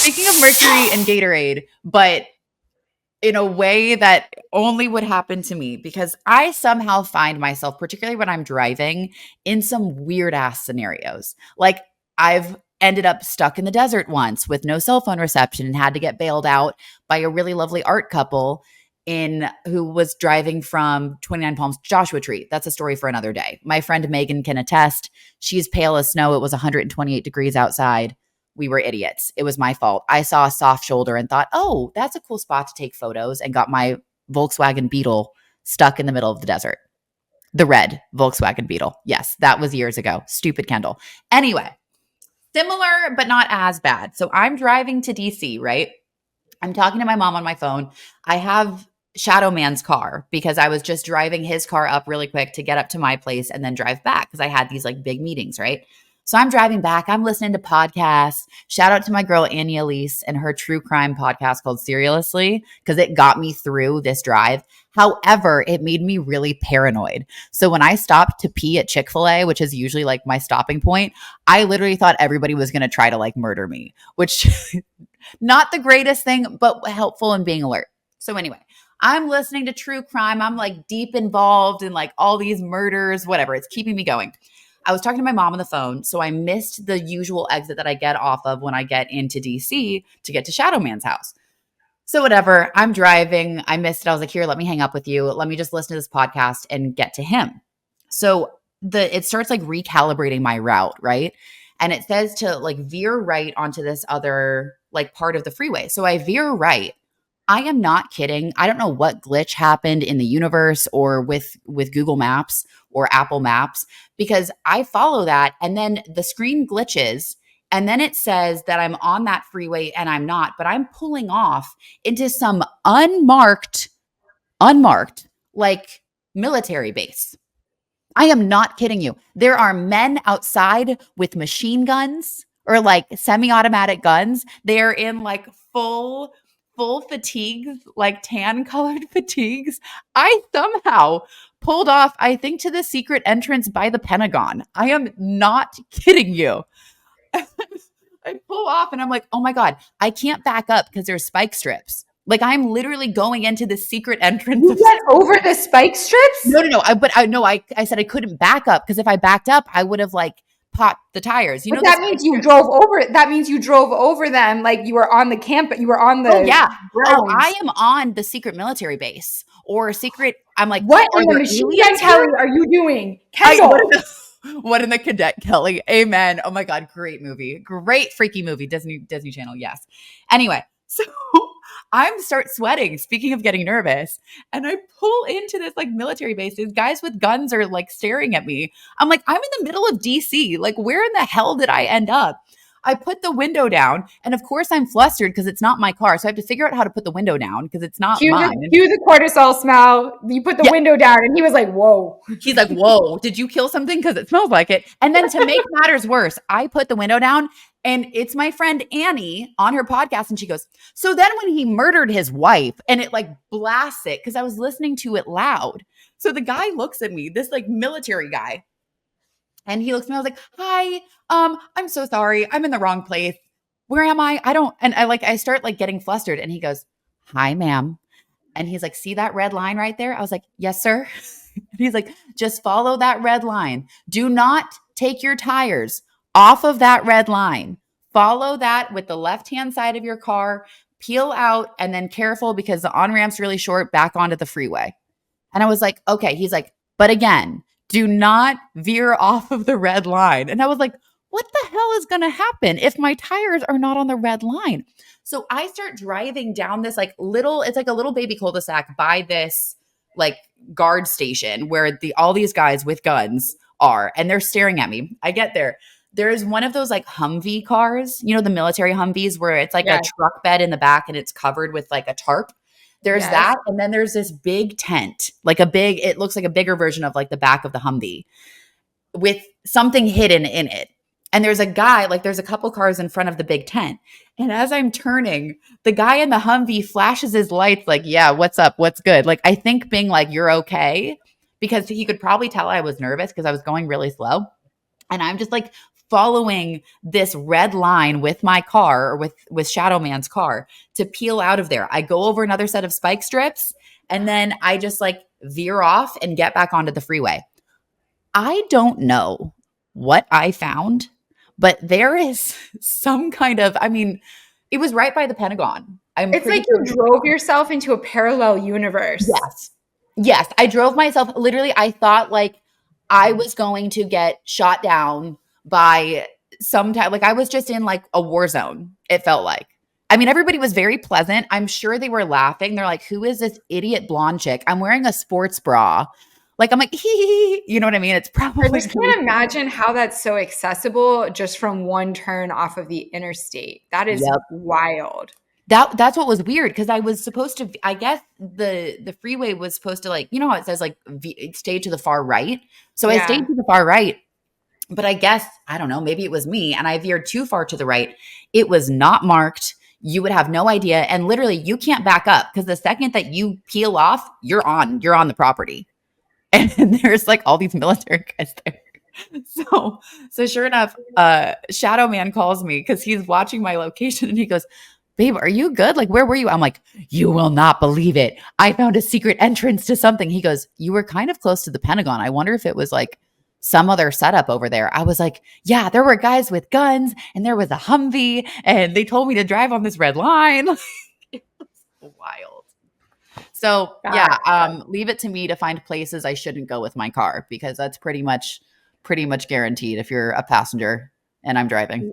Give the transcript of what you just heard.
speaking of Mercury and Gatorade, but in a way that only would happen to me because I somehow find myself, particularly when I'm driving, in some weird ass scenarios. Like I've ended up stuck in the desert once with no cell phone reception and had to get bailed out by a really lovely art couple in who was driving from 29 Palms to Joshua Tree. That's a story for another day. My friend Megan can attest. She's pale as snow. It was 128 degrees outside. We were idiots. It was my fault. I saw a soft shoulder and thought, oh, that's a cool spot to take photos, and got my Volkswagen Beetle stuck in the middle of the desert. The red Volkswagen Beetle. Yes, that was years ago. Stupid Kendell. Anyway, similar, but not as bad. So I'm driving to DC, right? I'm talking to my mom on my phone. I have Shadow Man's car because I was just driving his car up really quick to get up to my place and then drive back because I had these like big meetings, right? So I'm driving back. I'm listening to podcasts. Shout out to my girl, Annie Elise, and her true crime podcast called Seriously, because it got me through this drive. However, it made me really paranoid. So when I stopped to pee at Chick-fil-A, which is usually like my stopping point, I literally thought everybody was going to try to like murder me, which not the greatest thing, but helpful in being alert. So anyway, I'm listening to true crime. I'm like deep involved in like all these murders, whatever. It's keeping me going. I was talking to my mom on the phone, so I missed the usual exit that I get off of when I get into DC to get to Shadow Man's house. So whatever, I'm driving. I missed it. I was like, here, let me hang up with you. Let me just listen to this podcast and get to him. So it starts like recalibrating my route, right? And it says to like veer right onto this other like part of the freeway. So I veer right. I am not kidding. I don't know what glitch happened in the universe or with Google Maps or Apple Maps, because I follow that and then the screen glitches and then it says that I'm on that freeway and I'm not, but I'm pulling off into some unmarked like military base. I am not kidding you. There are men outside with machine guns or like semi-automatic guns. They're in like full fatigues, like tan colored fatigues. I somehow pulled off, I think, to the secret entrance by the Pentagon. I am not kidding you. I pull off and I'm like, oh my God, I can't back up because there's spike strips. Like I'm literally going into the secret entrance. You went over the spike strips? No. I said I couldn't back up because if I backed up, I would have like popped the tires. You know, that means you drove over. That means you drove over them like you were on the camp. You were on the. Oh yeah. grounds. Oh, I am on the secret military base or secret. I'm like, what in the machine gun Kelly are you doing? What in the Cadet Kelly? Amen. Oh my God, great movie, great freaky movie. Disney Channel. Yes. Anyway, so I'm start sweating. Speaking of getting nervous, and I pull into this like military base. These guys with guns are like staring at me. I'm like, I'm in the middle of DC. Like, where in the hell did I end up? I put the window down, and of course I'm flustered because it's not my car. So I have to figure out how to put the window down because it's not mine. Cue the cortisol smell. You put the window down, and he was like, "Whoa." He's like, "Whoa, did you kill something? Because it smells like it." And then to make matters worse, I put the window down, and it's my friend Annie on her podcast, and she goes, "So then when he murdered his wife," and it like blasts it because I was listening to it loud. So the guy looks at me, this like military guy. And he looks at me, I was like, hi, I'm so sorry. I'm in the wrong place. Where am I? I start like getting flustered. And he goes, hi, ma'am. And he's like, see that red line right there? I was like, yes, sir. And he's like, just follow that red line. Do not take your tires off of that red line. Follow that with the left-hand side of your car, peel out, and then careful because the on-ramp's really short, back onto the freeway. And I was like, okay. He's like, but again, do not veer off of the red line. And I was like, what the hell is going to happen if my tires are not on the red line? So I start driving down this like it's like a little baby cul-de-sac by this like guard station where all these guys with guns are, and they're staring at me. I get there. There's one of those like Humvee cars, you know, the military Humvees where it's like a truck bed in the back and it's covered with like a tarp. There's that. And then there's this big tent, like it looks like a bigger version of like the back of the Humvee with something hidden in it. And there's a guy, like there's a couple cars in front of the big tent. And as I'm turning, the guy in the Humvee flashes his lights like, yeah, what's up? What's good? Like, I think being like, you're okay. Because he could probably tell I was nervous because I was going really slow. And I'm just like following this red line with my car, or with Shadow Man's car, to peel out of there. I go over another set of spike strips, and then I just like veer off and get back onto the freeway. I don't know what I found, but there is some kind of, I mean, it was right by the Pentagon. I'm It's pretty like you sure. drove yourself into a parallel universe. Yes. Yes. I drove myself, literally, I thought like I was going to get shot down by some type, like I was just in like a war zone, it felt like. I mean, everybody was very pleasant. I'm sure they were laughing. They're like, who is this idiot blonde chick? I'm wearing a sports bra. Like, I'm like, hee, hee, hee. You know what I mean? It's I probably just really, can't imagine how that's so accessible just from one turn off of the interstate. That is yep. wild. That's what was weird, because I was supposed to, I guess the freeway was supposed to, like, you know how it says like stay to the far right. So I stayed Yeah. to the far right, but I guess I don't know, maybe it was me and I veered too far to the right. It was not marked. You would have no idea, and literally you can't back up, because the second that you peel off, you're on the property, and there's like all these military guys there. So sure enough, Shadow Man calls me because he's watching my location, and he goes, babe, are you good? Like, where were you? I'm like, you will not believe it. I found a secret entrance to something. He goes, you were kind of close to the Pentagon. I wonder if it was like some other setup over there. I was like, yeah, there were guys with guns, and there was a Humvee, and they told me to drive on this red line. It was wild. So God. yeah, leave it to me to find places I shouldn't go with my car, because that's pretty much guaranteed if you're a passenger and I'm driving.